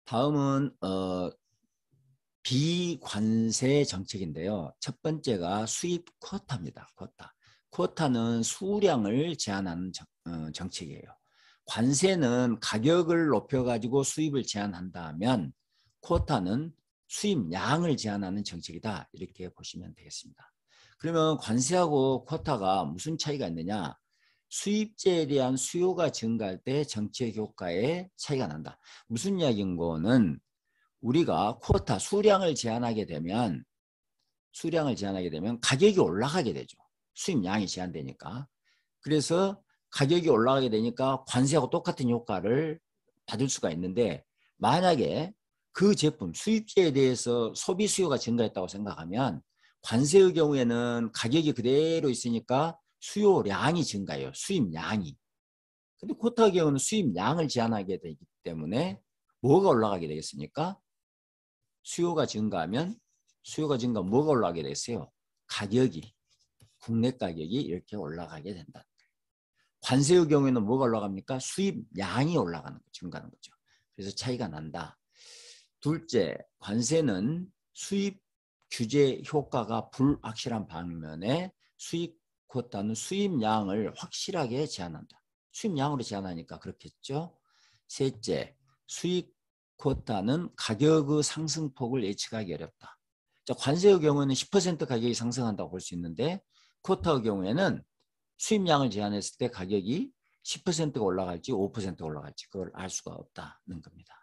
다음은 비관세 정책인데요. 첫 번째가 수입 쿼타입니다. 쿼타. 쿼타는 수량을 제한하는 정책이에요. 관세는 가격을 높여가지고 수입을 제한한다면 쿼타는 수입량을 제한하는 정책이다. 이렇게 보시면 되겠습니다. 그러면 관세하고 쿼타가 무슨 차이가 있느냐? 수입제에 대한 수요가 증가할 때 정책 효과에 차이가 난다. 무슨 이야기인 거는 우리가 쿼타 수량을 제한하게 되면 가격이 올라가게 되죠. 수입량이 제한되니까. 그래서 가격이 올라가게 되니까 관세하고 똑같은 효과를 받을 수가 있는데, 만약에 그 제품 수입제에 대해서 소비 수요가 증가했다고 생각하면 관세의 경우에는 가격이 그대로 있으니까 수요량이 증가해요. 수입량이. 근데 쿼타의 경우는 수입량을 제한하게 되기 때문에 뭐가 올라가게 되겠습니까? 수요가 증가하면 뭐가 올라가게 되겠어요? 가격이, 국내 가격이 이렇게 올라가게 된다. 관세의 경우에는 뭐가 올라갑니까? 수입량이 증가하는 거죠. 그래서 차이가 난다. 둘째, 관세는 수입 규제 효과가 불확실한 반면에 수입 쿼타는 수입량을 확실하게 제한한다. 수입량으로 제한하니까 그렇겠죠. 셋째, 수입 쿼타는 가격의 상승폭을 예측하기 어렵다. 자, 관세의 경우에는 10% 가격이 상승한다고 볼 수 있는데 쿼타의 경우에는 수입량을 제한했을 때 가격이 10%가 올라갈지 5%가 올라갈지 그걸 알 수가 없다는 겁니다.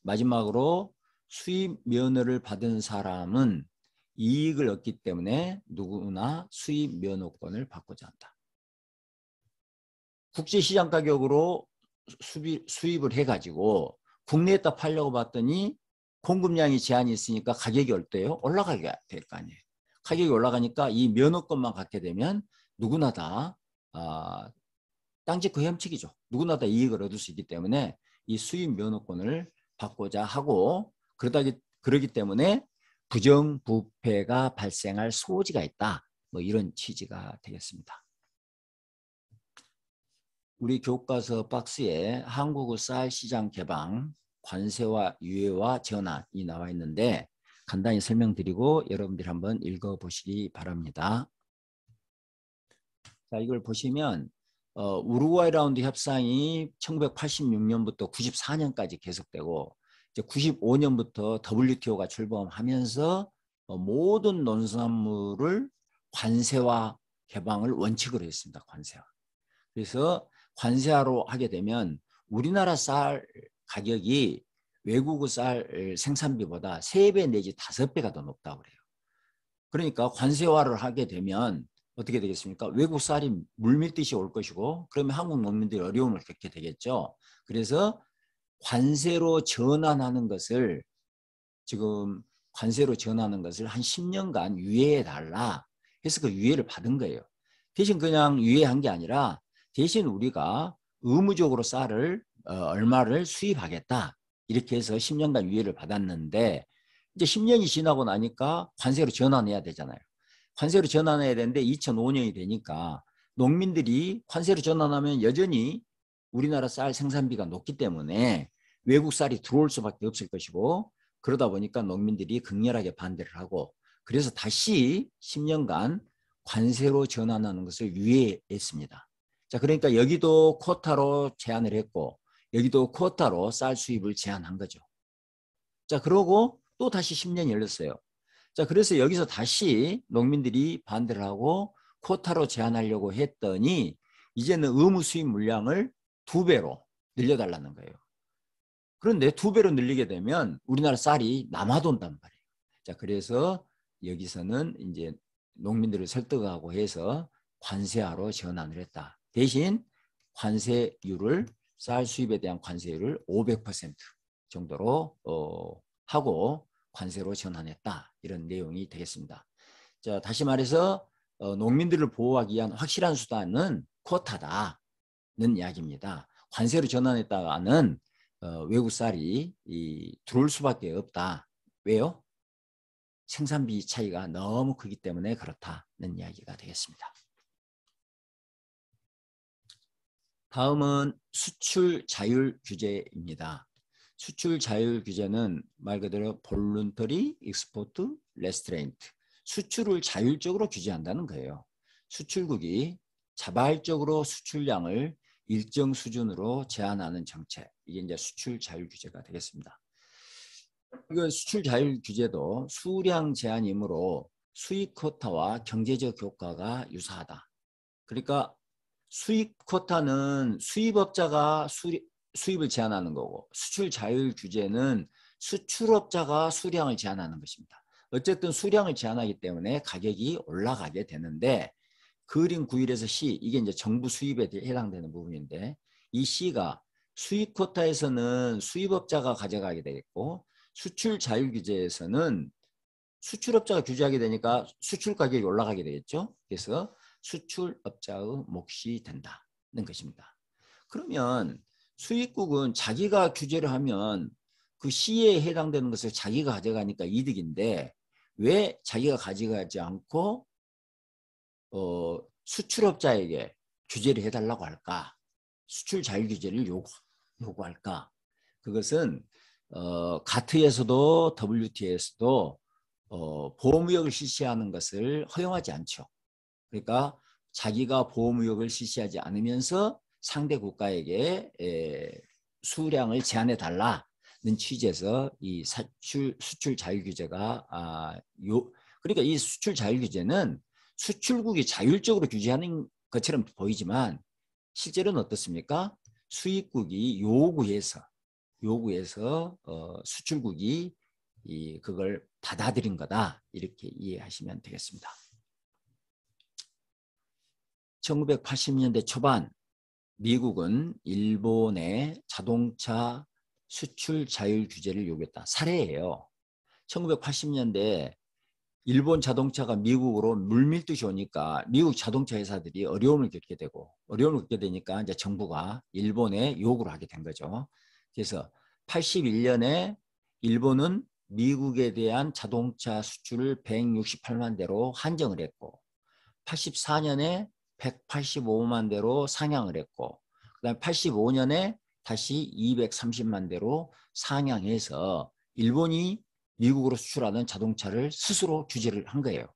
마지막으로 수입 면허를 받은 사람은 이익을 얻기 때문에 누구나 수입 면허권을 받고자 한다. 국제시장 가격으로 수입을 해가지고 국내에다 팔려고 봤더니 공급량이 제한이 있으니까 가격이 올라가게 될 거 아니에요. 가격이 올라가니까 이 면허권만 갖게 되면 누구나 다 땅짓고 헤엄치기죠. 누구나 다 이익을 얻을 수 있기 때문에 이 수입 면허권을 받고자 하고, 그러기 때문에 부정부패가 발생할 소지가 있다. 뭐 이런 취지가 되겠습니다. 우리 교과서 박스에 한국의 쌀 시장 개방, 관세와 유예와 전환이 나와 있는데 간단히 설명드리고 여러분들이 한번 읽어보시기 바랍니다. 자, 이걸 보시면 우루과이 라운드 협상이 1986년부터 94년까지 계속되고 이제 95년부터 WTO가 출범하면서 모든 농산물을 관세와 개방을 원칙으로 했습니다. 관세화. 그래서 관세화로 하게 되면 우리나라 쌀 가격이 외국의 쌀 생산비보다 3배 내지 5배가 더 높다고 그래요. 그러니까 관세화를 하게 되면 어떻게 되겠습니까? 외국 쌀이 물밀듯이 올 것이고 그러면 한국 농민들이 어려움을 겪게 되겠죠. 그래서 관세로 전환하는 것을 한 10년간 유예해달라 해서 그 유예를 받은 거예요. 대신 그냥 유예한 게 아니라 대신 우리가 의무적으로 쌀을 얼마를 수입하겠다 이렇게 해서 10년간 유예를 받았는데 이제 10년이 지나고 나니까 관세로 전환해야 되잖아요. 관세로 전환해야 되는데 2005년이 되니까 농민들이 관세로 전환하면 여전히 우리나라 쌀 생산비가 높기 때문에 외국 쌀이 들어올 수밖에 없을 것이고 그러다 보니까 농민들이 극렬하게 반대를 하고 그래서 다시 10년간 관세로 전환하는 것을 유예했습니다. 자, 그러니까 여기도 쿼타로 제한을 했고 여기도 쿼타로 쌀 수입을 제한한 거죠. 자, 그러고 또 다시 10년이 열렸어요. 자, 그래서 여기서 다시 농민들이 반대를 하고 쿼타로 제한하려고 했더니 이제는 의무 수입 물량을 2배로 늘려달라는 거예요. 그런데 2배로 늘리게 되면 우리나라 쌀이 남아도 온단 말이에요. 자, 그래서 여기서는 이제 농민들을 설득하고 해서 관세화로 전환을 했다. 대신 관세율을 쌀 수입에 대한 관세율을 500% 정도로 하고 관세로 전환했다. 이런 내용이 되겠습니다. 자, 다시 말해서 농민들을 보호하기 위한 확실한 수단은 쿼타다는 이야기입니다. 관세로 전환했다가는 외국 쌀이 들어올 수밖에 없다. 왜요? 생산비 차이가 너무 크기 때문에 그렇다는 이야기가 되겠습니다. 다음은 수출 자율 규제입니다. 수출 자율 규제는 말 그대로 voluntary export restraint, 수출을 자율적으로 규제한다는 거예요. 수출국이 자발적으로 수출량을 일정 수준으로 제한하는 정책, 이게 이제 수출 자율 규제가 되겠습니다. 이건 수출 자율 규제도 수량 제한이므로 수입 쿼타와 경제적 효과가 유사하다. 그러니까 수입 쿼타는 수입업자가 수입을 제한하는 거고, 수출 자율 규제는 수출업자가 수량을 제한하는 것입니다. 어쨌든 수량을 제한하기 때문에 가격이 올라가게 되는데, 그림 9일에서 C, 이게 이제 정부 수입에 해당되는 부분인데, 이 C가 수입 쿼타에서는 수입업자가 가져가게 되겠고, 수출 자율 규제에서는 수출업자가 규제하게 되니까 수출 가격이 올라가게 되겠죠. 그래서 수출업자의 몫이 된다는 것입니다. 그러면 수입국은 자기가 규제를 하면 그 C에 해당되는 것을 자기가 가져가니까 이득인데, 왜 자기가 가져가지 않고 수출업자에게 규제를 해달라고 할까? 수출 자율 규제를 요구할까? 그것은 가트에서도 WTO에서도 보호무역을 실시하는 것을 허용하지 않죠. 그러니까 자기가 보호무역을 실시하지 않으면서 상대 국가에게 수량을 제한해 달라는 취지에서 이 수출 자율 규제가 그러니까 이 수출 자율 규제는 수출국이 자율적으로 규제하는 것처럼 보이지만 실제로는 어떻습니까? 수입국이 요구해서 수출국이 그걸 받아들인 거다, 이렇게 이해하시면 되겠습니다. 1980년대 초반 미국은 일본의 자동차 수출 자율 규제를 요구했다. 사례예요. 1980년대 일본 자동차가 미국으로 물밀듯이 오니까 미국 자동차 회사들이 어려움을 겪게 되니까 이제 정부가 일본에 요구를 하게 된 거죠. 그래서 81년에 일본은 미국에 대한 자동차 수출을 168만 대로 한정을 했고, 84년에 185만 대로 상향을 했고, 그다음 85년에 다시 230만 대로 상향해서 일본이 미국으로 수출하는 자동차를 스스로 규제를 한 거예요.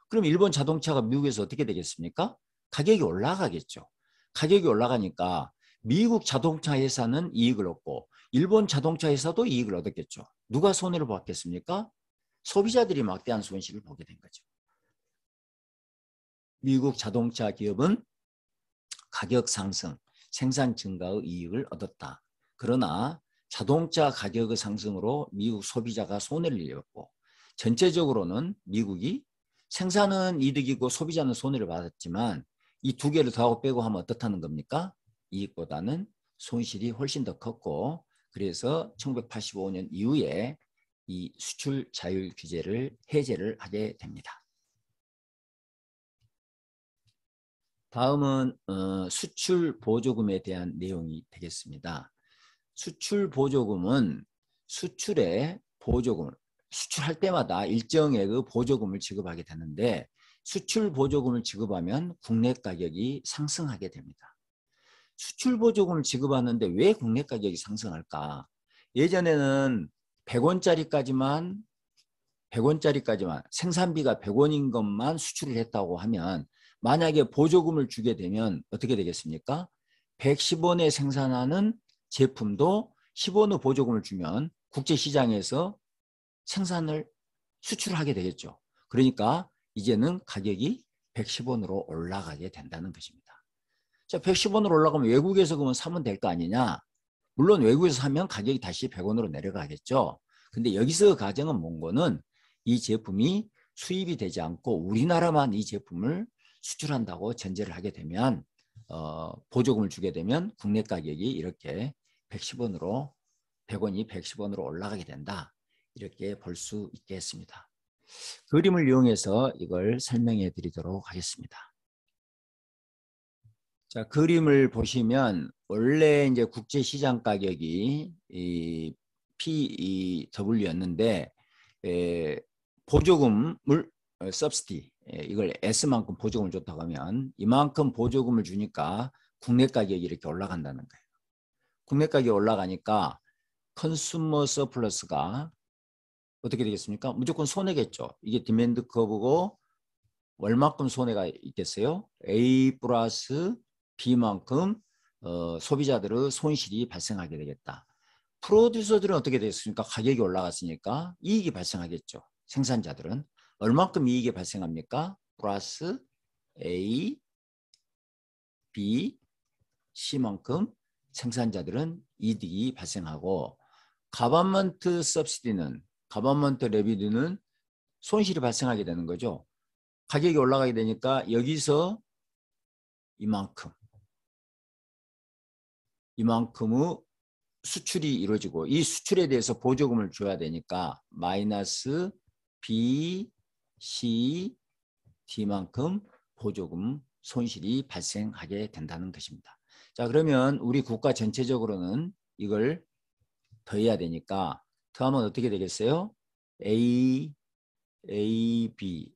그럼 일본 자동차가 미국에서 어떻게 되겠습니까? 가격이 올라가겠죠. 가격이 올라가니까 미국 자동차 회사는 이익을 얻고 일본 자동차 회사도 이익을 얻었겠죠. 누가 손해를 봤겠습니까? 소비자들이 막대한 손실을 보게 된 거죠. 미국 자동차 기업은 가격 상승, 생산 증가의 이익을 얻었다. 그러나 자동차 가격의 상승으로 미국 소비자가 손해를 입었고, 전체적으로는 미국이 생산은 이득이고 소비자는 손해를 받았지만 이 두 개를 더하고 빼고 하면 어떻다는 겁니까? 이익보다는 손실이 훨씬 더 컸고, 그래서 1985년 이후에 이 수출 자율 규제를 해제를 하게 됩니다. 다음은 수출 보조금에 대한 내용이 되겠습니다. 수출 보조금은 수출의 보조금을 수출할 때마다 일정액의 보조금을 지급하게 되는데, 수출 보조금을 지급하면 국내 가격이 상승하게 됩니다. 수출 보조금을 지급하는데 왜 국내 가격이 상승할까? 예전에는 100원짜리까지만 생산비가 100원인 것만 수출을 했다고 하면, 만약에 보조금을 주게 되면 어떻게 되겠습니까? 110원에 생산하는 제품도 10원의 보조금을 주면 국제시장에서 수출을 하게 되겠죠. 그러니까 이제는 가격이 110원으로 올라가게 된다는 것입니다. 자, 110원으로 올라가면 외국에서 그러면 사면 될 거 아니냐? 물론 외국에서 사면 가격이 다시 100원으로 내려가겠죠. 근데 여기서 가정은 뭔 거는 이 제품이 수입이 되지 않고 우리나라만 이 제품을 수출한다고 전제를 하게 되면 보조금을 주게 되면 국내 가격이 이렇게 110원으로 100원이 110원으로 올라가게 된다. 이렇게 볼 수 있겠습니다. 그림을 이용해서 이걸 설명해 드리도록 하겠습니다. 자, 그림을 보시면 원래 이제 국제 시장 가격이 PEW였는데 보조금을 subsidy, 이걸 S만큼 보조금을 줬다고 하면 이만큼 보조금을 주니까 국내 가격이 이렇게 올라간다는 거예요. 국내 가격이 올라가니까 컨슈머 서플러스가 어떻게 되겠습니까? 무조건 손해겠죠. 이게 디맨드 커브고 얼마큼 손해가 있겠어요? A 플러스 B만큼 소비자들의 손실이 발생하게 되겠다. 프로듀서들은 어떻게 되겠습니까? 가격이 올라갔으니까 이익이 발생하겠죠. 생산자들은. 얼마큼 이익이 발생합니까? 플러스 A, B, C만큼 생산자들은 이득이 발생하고 가버먼트 서브시디는 가버먼트 레비드는 손실이 발생하게 되는 거죠. 가격이 올라가게 되니까 여기서 이만큼의 수출이 이루어지고 이 수출에 대해서 보조금을 줘야 되니까 마이너스 B, C, D만큼 보조금 손실이 발생하게 된다는 것입니다. 자, 그러면 우리 국가 전체적으로는 이걸 더해야 되니까 더하면 어떻게 되겠어요? A, B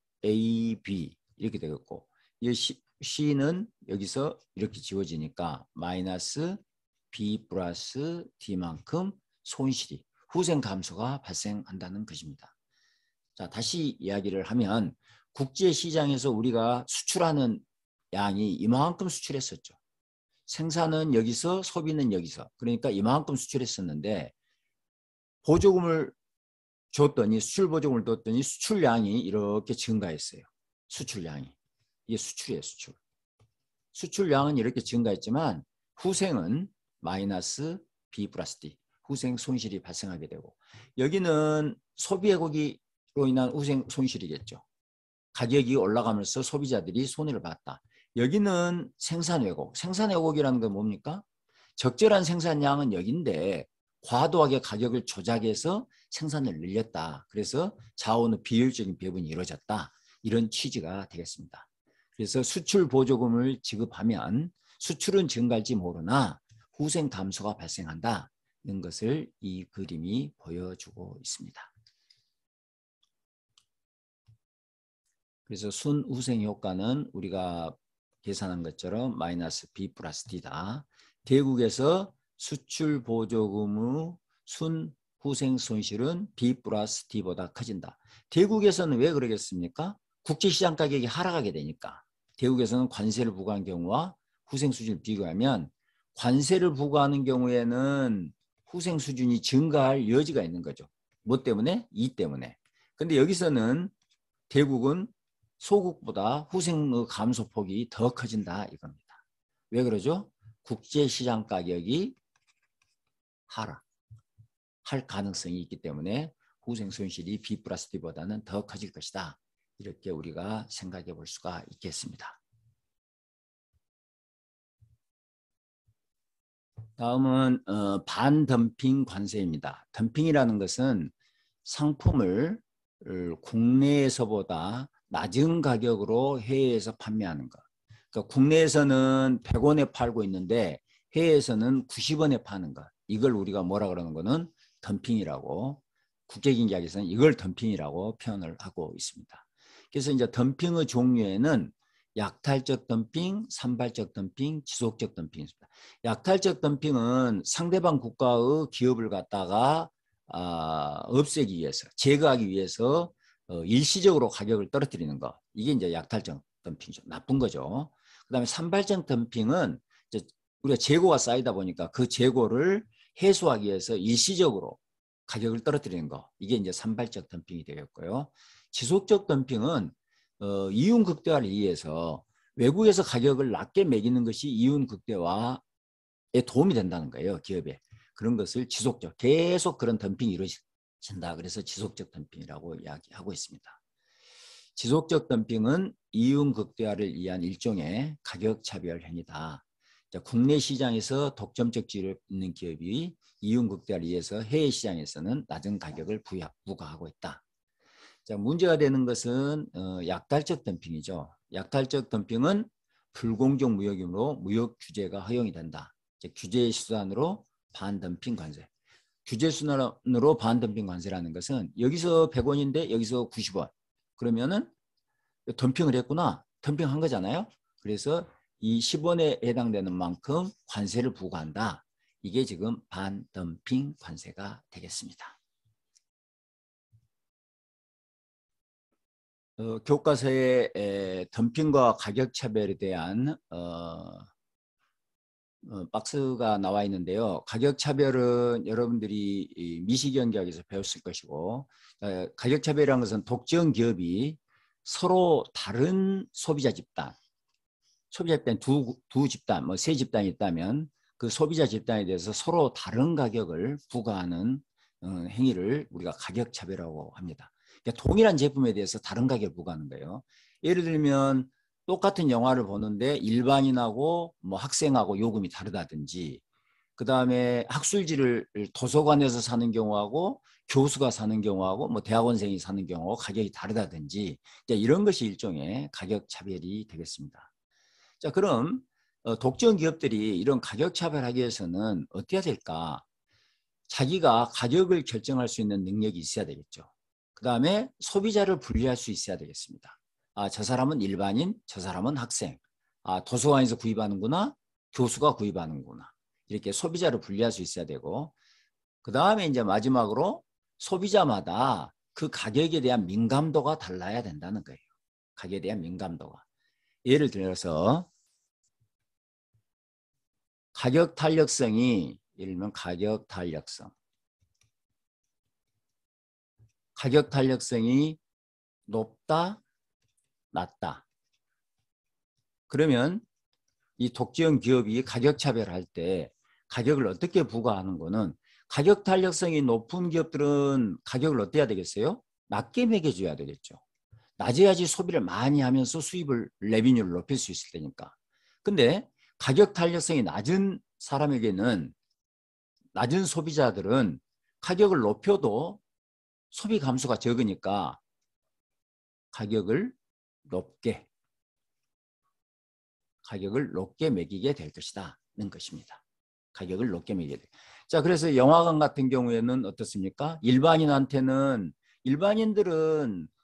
이렇게 되겠고 이 C는 여기서 이렇게 지워지니까 마이너스 B 플러스 D만큼 손실이 후생 감소가 발생한다는 것입니다. 자, 다시 이야기를 하면 국제시장에서 우리가 수출하는 양이 이만큼 수출했었죠. 생산은 여기서 소비는 여기서 그러니까 이만큼 수출했었는데 보조금을 줬더니 수출 보조금을 줬더니 수출량이 이렇게 증가했어요. 수출량이. 이게 수출이에요. 수출량은 이렇게 증가했지만 후생은 마이너스 B 플러스 D. 후생 손실이 발생하게 되고 여기는 소비 왜곡으로 인한 후생 손실이겠죠. 가격이 올라가면서 소비자들이 손해를 봤다. 여기는 생산 왜곡. 생산 왜곡이라는 건 뭡니까? 적절한 생산량은 여기인데 과도하게 가격을 조작해서 생산을 늘렸다. 그래서 자원의 비효율적인 배분이 이루어졌다. 이런 취지가 되겠습니다. 그래서 수출 보조금을 지급하면 수출은 증가할지 모르나 후생 감소가 발생한다. 이런 것을 이 그림이 보여주고 있습니다. 그래서 순후생 효과는 우리가 계산한 것처럼 마이너스 B 플러스 D다. 대국에서 수출 보조금의 순후생 손실은 B 플러스 D보다 커진다. 대국에서는 왜 그러겠습니까? 국제시장 가격이 하락하게 되니까. 대국에서는 관세를 부과한 경우와 후생 수준을 비교하면 관세를 부과하는 경우에는 후생 수준이 증가할 여지가 있는 거죠. 뭐 때문에? 이 때문에. 근데 여기서는 대국은 소국보다 후생의 감소폭이 더 커진다 이겁니다. 왜 그러죠? 국제시장 가격이 하락할 가능성이 있기 때문에 후생 손실이 B 플러스 D보다는 더 커질 것이다. 이렇게 우리가 생각해 볼 수가 있겠습니다. 다음은 반덤핑 관세입니다. 덤핑이라는 것은 상품을 국내에서보다 낮은 가격으로 해외에서 판매하는 것. 그러니까 국내에서는 100원에 팔고 있는데 해외에서는 90원에 파는 것. 이걸 우리가 뭐라 그러는 거는 덤핑이라고 국제경제 이야기에서는 이걸 덤핑이라고 표현을 하고 있습니다. 그래서 이제 덤핑의 종류에는 약탈적 덤핑, 산발적 덤핑, 지속적 덤핑이 있습니다. 약탈적 덤핑은 상대방 국가의 기업을 갖다가 없애기 위해서, 제거하기 위해서 일시적으로 가격을 떨어뜨리는 거. 이게 이제 약탈적 덤핑이죠. 나쁜 거죠. 그다음에 산발적 덤핑은 이제 우리가 재고가 쌓이다 보니까 그 재고를 해소하기 위해서 일시적으로 가격을 떨어뜨리는 거. 이게 이제 산발적 덤핑이 되겠고요. 지속적 덤핑은 이윤 극대화를 위해서 외국에서 가격을 낮게 매기는 것이 이윤 극대화에 도움이 된다는 거예요. 기업에. 그런 것을 지속적, 계속 그런 덤핑이 이루어진다. 그래서 지속적 덤핑이라고 이야기하고 있습니다. 지속적 덤핑은 이윤 극대화를 위한 일종의 가격 차별 행위다. 국내 시장에서 독점적 지위를 있는 기업이 이윤 극대화를 위해서 해외 시장에서는 낮은 가격을 부과하고 있다. 자, 문제가 되는 것은 약탈적 덤핑이죠. 약탈적 덤핑은 불공정 무역이므로 무역 규제가 허용이 된다. 규제 수단으로 반덤핑 관세. 규제 수단으로 반덤핑 관세라는 것은 여기서 100원인데 여기서 90원. 그러면은 덤핑을 했구나. 덤핑한 거잖아요. 그래서 이 10원에 해당되는 만큼 관세를 부과한다. 이게 지금 반덤핑 관세가 되겠습니다. 교과서에 덤핑과 가격차별에 대한 박스가 나와 있는데요. 가격차별은 여러분들이 미시경제학에서 배웠을 것이고, 가격차별이라는 것은 독점 기업이 서로 다른 소비자 집단 두 집단, 뭐 세 집단이 있다면 그 소비자 집단에 대해서 서로 다른 가격을 부과하는 행위를 우리가 가격차별이라고 합니다. 그러니까 동일한 제품에 대해서 다른 가격을 부과하는 거예요. 예를 들면 똑같은 영화를 보는데 일반인하고 뭐 학생하고 요금이 다르다든지, 그 다음에 학술지를 도서관에서 사는 경우하고 교수가 사는 경우하고 뭐 대학원생이 사는 경우하고 가격이 다르다든지, 이런 것이 일종의 가격차별이 되겠습니다. 자, 그럼 독점 기업들이 이런 가격 차별하기 위해서는 어떻게 해야 될까? 자기가 가격을 결정할 수 있는 능력이 있어야 되겠죠. 그 다음에 소비자를 분리할 수 있어야 되겠습니다. 저 사람은 일반인, 저 사람은 학생. 도서관에서 구입하는구나, 교수가 구입하는구나. 이렇게 소비자를 분리할 수 있어야 되고, 그 다음에 이제 마지막으로 소비자마다 그 가격에 대한 민감도가 달라야 된다는 거예요. 가격에 대한 민감도가. 예를 들어서 가격 탄력성이, 예를 들면 가격 탄력성이 높다, 낮다. 그러면 이 독점 기업이 가격 차별할 때 가격을 어떻게 부과하는 거는, 가격 탄력성이 높은 기업들은 가격을 어떻게 해야 되겠어요? 낮게 매겨줘야 되겠죠. 낮아야지 소비를 많이 하면서 수입을, 레비뉴를 높일 수 있을 테니까. 근데 가격 탄력성이 낮은 사람에게는, 낮은 소비자들은 가격을 높여도 소비 감소가 적으니까 가격을 높게 매기게 될 것이다는 것입니다. 가격을 높게 매기게 될. 자, 그래서 영화관 같은 경우에는 어떻습니까? 일반인들은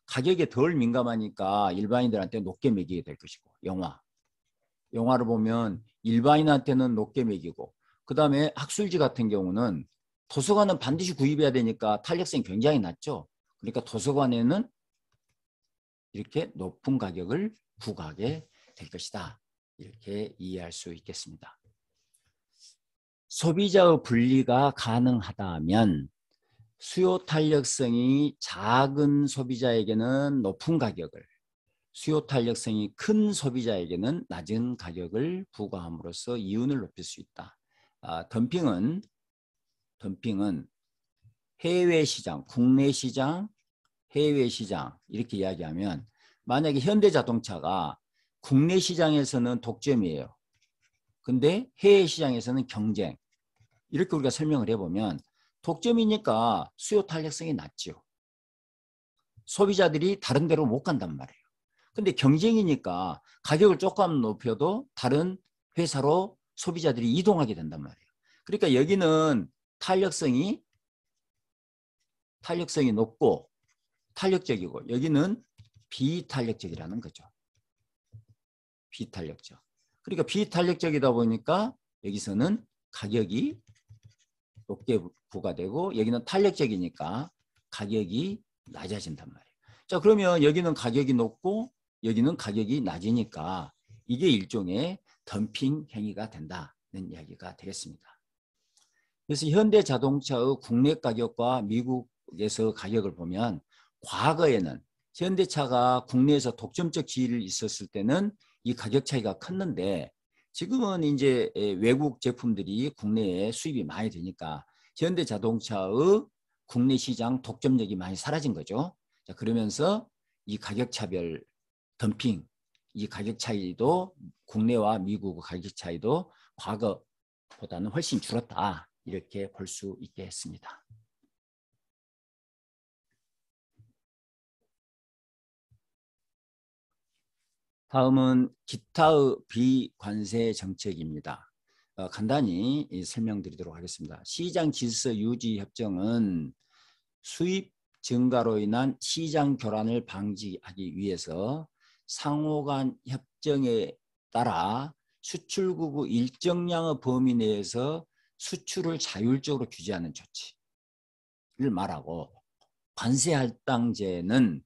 가격에 덜 민감하니까 일반인들한테 높게 매기게 될 것이고, 영화를 보면 일반인한테는 높게 매기고, 그 다음에 학술지 같은 경우는 도서관은 반드시 구입해야 되니까 탄력성이 굉장히 낮죠. 그러니까 도서관에는 이렇게 높은 가격을 부과하게 될 것이다. 이렇게 이해할 수 있겠습니다. 소비자의 분리가 가능하다면 수요 탄력성이 작은 소비자에게는 높은 가격을, 수요 탄력성이 큰 소비자에게는 낮은 가격을 부과함으로써 이윤을 높일 수 있다. 덤핑은 해외 시장, 국내 시장, 해외 시장 이렇게 이야기하면, 만약에 현대자동차가 국내 시장에서는 독점이에요. 근데 해외 시장에서는 경쟁. 이렇게 우리가 설명을 해보면, 독점이니까 수요 탄력성이 낮죠. 소비자들이 다른 데로 못 간단 말이에요. 근데 경쟁이니까 가격을 조금 높여도 다른 회사로 소비자들이 이동하게 된단 말이에요. 그러니까 여기는 탄력성이 높고 탄력적이고, 여기는 비탄력적이라는 거죠. 비탄력적. 그러니까 비탄력적이다 보니까 여기서는 가격이 높게 부과되고, 여기는 탄력적이니까 가격이 낮아진단 말이에요. 자, 그러면 여기는 가격이 높고 여기는 가격이 낮으니까 이게 일종의 덤핑 행위가 된다는 이야기가 되겠습니다. 그래서 현대자동차의 국내 가격과 미국에서 가격을 보면, 과거에는 현대차가 국내에서 독점적 지위를 있었을 때는 이 가격 차이가 컸는데, 지금은 이제 외국 제품들이 국내에 수입이 많이 되니까 현대자동차의 국내 시장 독점력이 많이 사라진 거죠. 자, 그러면서 이 가격 차별, 덤핑, 이 가격 차이도, 국내와 미국 가격 차이도 과거보다는 훨씬 줄었다. 이렇게 볼 수 있게 했습니다. 다음은 기타의 비관세 정책입니다. 간단히 설명드리도록 하겠습니다. 시장 질서 유지 협정은 수입 증가로 인한 시장 교란을 방지하기 위해서 상호간 협정에 따라 수출국의 일정량의 범위 내에서 수출을 자율적으로 규제하는 조치를 말하고, 관세 할당제는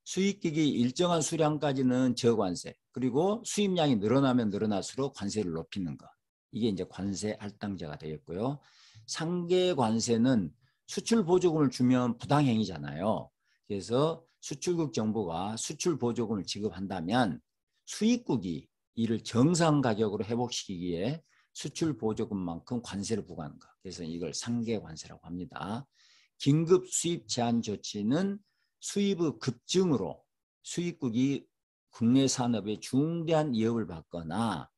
수입기기 일정한 수량까지는 저관세, 그리고 수입량이 늘어나면 늘어날수록 관세를 높이는 것. 이게 이제 관세 할당제가 되겠고요. 상계 관세는 수출 보조금을 주면 부당행위잖아요. 그래서 수출국 정부가 수출 보조금을 지급한다면 수입국이 이를 정상 가격으로 회복시키기에 수출 보조금만큼 관세를 부과하는 것. 그래서 이걸 상계 관세라고 합니다. 긴급 수입 제한 조치는 수입의 급증으로 수입국이 국내 산업에 중대한 위협을 받거나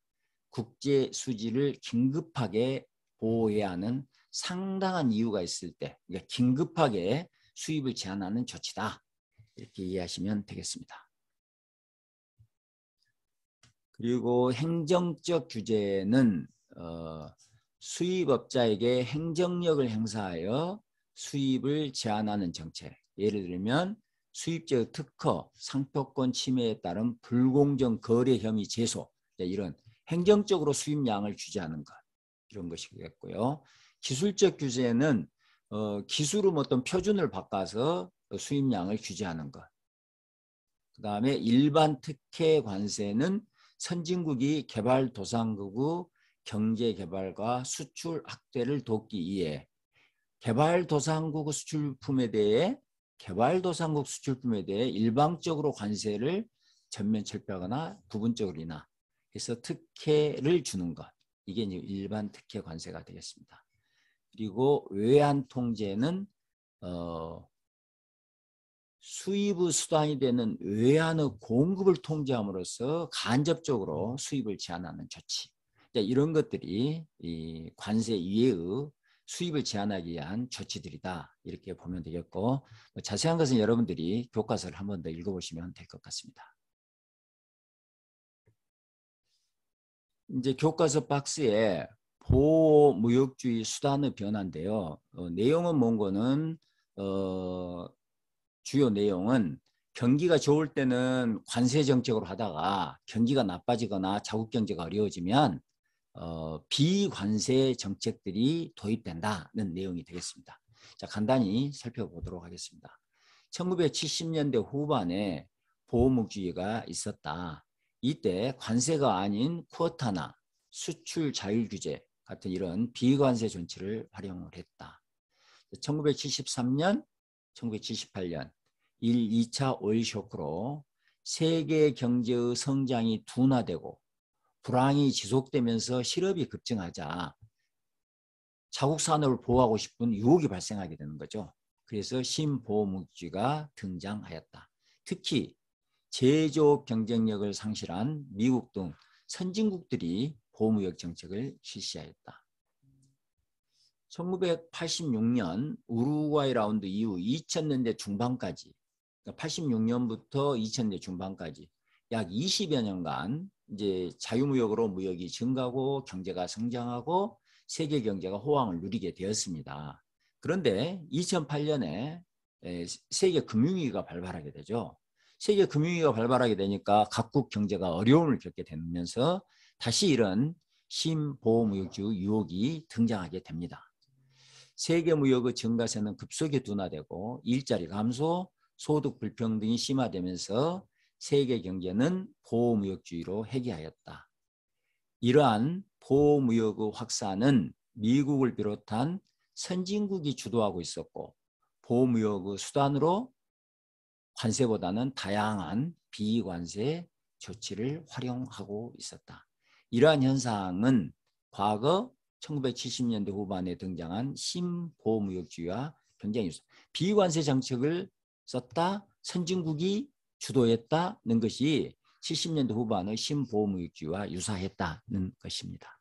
국제 수지를 긴급하게 보호해야 하는 상당한 이유가 있을 때, 그러니까 긴급하게 수입을 제한하는 조치다. 이렇게 이해하시면 되겠습니다. 그리고 행정적 규제는 수입업자에게 행정력을 행사하여 수입을 제한하는 정책. 예를 들면 수입자의 특허, 상표권 침해에 따른 불공정 거래 혐의 제소, 이런 행정적으로 수입량을 규제하는 것, 이런 것이겠고요. 기술적 규제는 기술의 어떤 표준을 바꿔서 수입량을 규제하는 것. 그 다음에 일반 특혜 관세는 선진국이 개발도상국의 경제개발과 수출 확대를 돕기 위해 개발도상국 수출품에 대해 일방적으로 관세를 전면 철폐하거나 부분적으로 인하 해서 특혜를 주는 것. 이게 이제 일반 특혜 관세가 되겠습니다. 그리고 외환 통제는 수입의 수단이 되는 외환의 공급을 통제함으로써 간접적으로 수입을 제한하는 조치. 이런 것들이 이 관세 이외의 수입을 제한하기 위한 조치들이다. 이렇게 보면 되겠고, 자세한 것은 여러분들이 교과서를 한 번 더 읽어보시면 될 것 같습니다. 이제 교과서 박스에 보호무역주의 수단의 변화인데요. 내용은 뭔고는 주요 내용은 경기가 좋을 때는 관세 정책으로 하다가 경기가 나빠지거나 자국 경제가 어려워지면 비관세 정책들이 도입된다는 내용이 되겠습니다. 자, 간단히 살펴보도록 하겠습니다. 1970년대 후반에 보호무역주의가 있었다. 이때 관세가 아닌 쿼타나 수출 자율 규제 같은 이런 비관세 조치를 활용을 했다. 1973년, 1978년 1, 2차 오일 쇼크로 세계 경제의 성장이 둔화되고 불황이 지속되면서 실업이 급증하자 자국 산업을 보호하고 싶은 유혹이 발생하게 되는 거죠. 그래서 신보호무역주의가 등장하였다. 특히 제조업 경쟁력을 상실한 미국 등 선진국들이 보호무역 정책을 실시하였다. 1986년 우루과이 라운드 이후 2000년대 중반까지, 86년부터 2000년대 중반까지 약 20여 년간 이제 자유무역으로 무역이 증가하고 경제가 성장하고 세계 경제가 호황을 누리게 되었습니다. 그런데 2008년에 세계 금융위기가 발발하게 되죠. 세계 금융위기가 발발하게 되니까 각국 경제가 어려움을 겪게 되면서 다시 이런 신보호무역주의 유혹이 등장하게 됩니다. 세계 무역의 증가세는 급속히 둔화되고 일자리 감소, 소득 불평등이 심화되면서 세계 경제는 보호무역주의로 회귀하였다. 이러한 보호무역의 확산은 미국을 비롯한 선진국이 주도하고 있었고 보호무역의 수단으로 관세보다는 다양한 비관세 조치를 활용하고 있었다. 이러한 현상은 과거 1970년대 후반에 등장한 신보호무역주의와 굉장히 비관세 정책을 썼다, 선진국이 주도했다는 것이 70년대 후반의 신보호무역주의와 유사했다는 것입니다.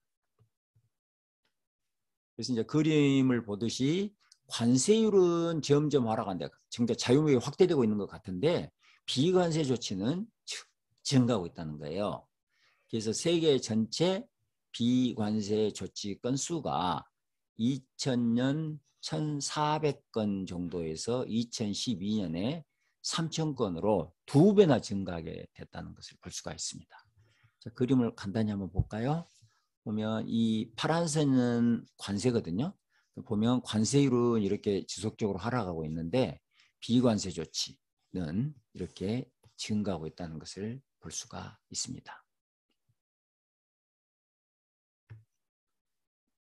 그래서 이제 그림을 보듯이 관세율은 점점 하락한다. 정말 자유무역이 확대되고 있는 것 같은데 비관세 조치는 증가하고 있다는 거예요. 그래서 세계 전체 비관세 조치 건수가 2000년 1,400건 정도에서 2012년에 3,000건으로 2배나 증가하게 됐다는 것을 볼 수가 있습니다. 자, 그림을 간단히 한번 볼까요? 보면 이 파란색은 관세거든요. 보면 관세율은 이렇게 지속적으로 하락하고 있는데 비관세 조치는 이렇게 증가하고 있다는 것을 볼 수가 있습니다.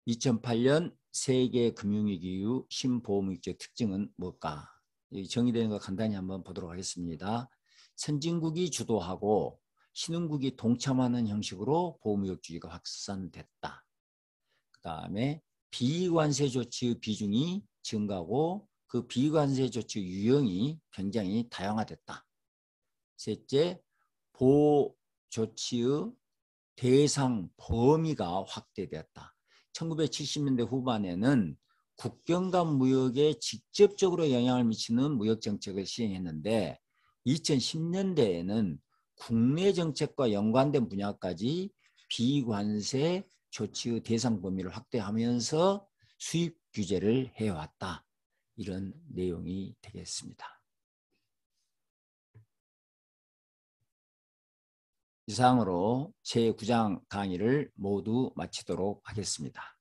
2008년 세계 금융위기 이후 신보험위기의 특징은 뭘까? 정의되는 거 간단히 한번 보도록 하겠습니다. 선진국이 주도하고 신흥국이 동참하는 형식으로 보험위기주의가 확산됐다. 그 다음에 비관세 조치의 비중이 증가하고 그 비관세 조치 유형이 굉장히 다양화됐다. 셋째, 보호 조치의 대상 범위가 확대되었다. 1970년대 후반에는 국경 간 무역에 직접적으로 영향을 미치는 무역 정책을 시행했는데 2010년대에는 국내 정책과 연관된 분야까지 비관세 조치의 대상 범위를 확대하면서 수입 규제를 해왔다. 이런 내용이 되겠습니다. 이상으로 제9장 강의를 모두 마치도록 하겠습니다.